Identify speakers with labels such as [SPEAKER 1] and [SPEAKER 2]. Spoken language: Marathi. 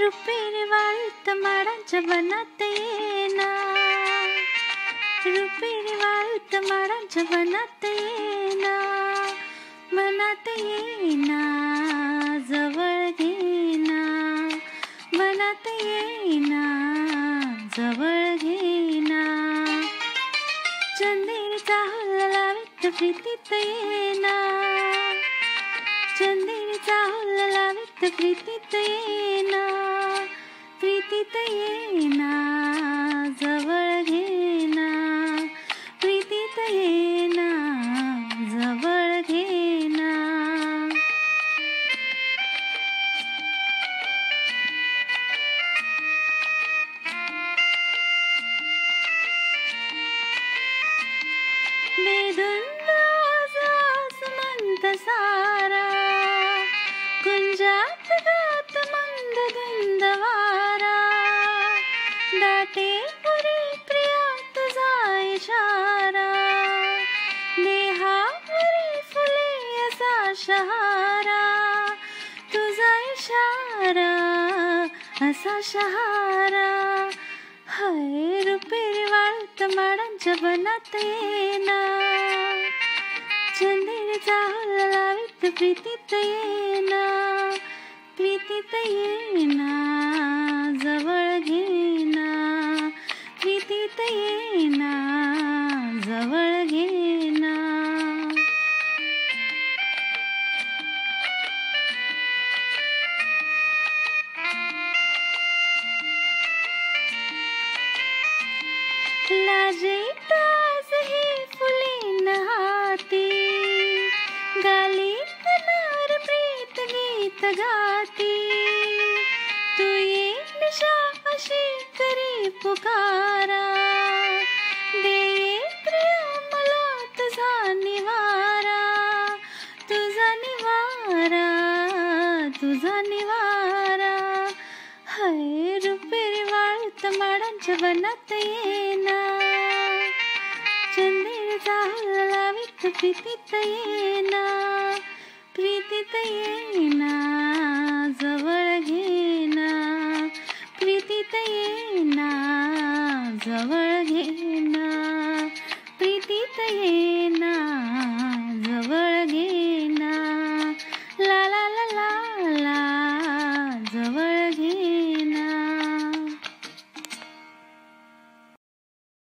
[SPEAKER 1] रुपेरी वाळूत माडांच्या वनात येना, रुपेरी वाळूत माडांच्या वनात येना, वनात येना जवळ घेना, वनात येना जवळ घेना, चंदेरीचा हुल्ला लावीत प्रीतीत येना, चंदेरीचा हुल्ला लावीत प्रीतीत येना, प्रीतीत येना जवळ घेना, प्रीतीत येना जवळ घेना. बेधुंद आसमंत सारा, कुंजात गात मंद धुंद वारा, दाटे पुरी प्रिया तुझा इशारा, देहावरी फुले असा शहारा, तुझा इशारा असा शहारा. हाय रुपेरी वाळूत माडांच्या वनात येना, चंदेरीचा हुल्ला लावीत प्रीतीत येना, प्रीतीत येना जवळ घेना, प्रीतीत येना जवळ घेना. लाजैत आज ही फुलीन हाती, गालीत नार प्रीत गीत गाती, तू ये निशा अशी करी पुकारा, दे प्रिया मला तुझा निवारा, तुझा निवारा, तुझा निवारा. हाय रुपेरी वाळूत माडांच्या वनात येना, चंदेरीचा हुल्ला लावीत प्रीतीत येना, प्रीतीत येना जवळ घेना, प्रीतीत येना जवळ घेना.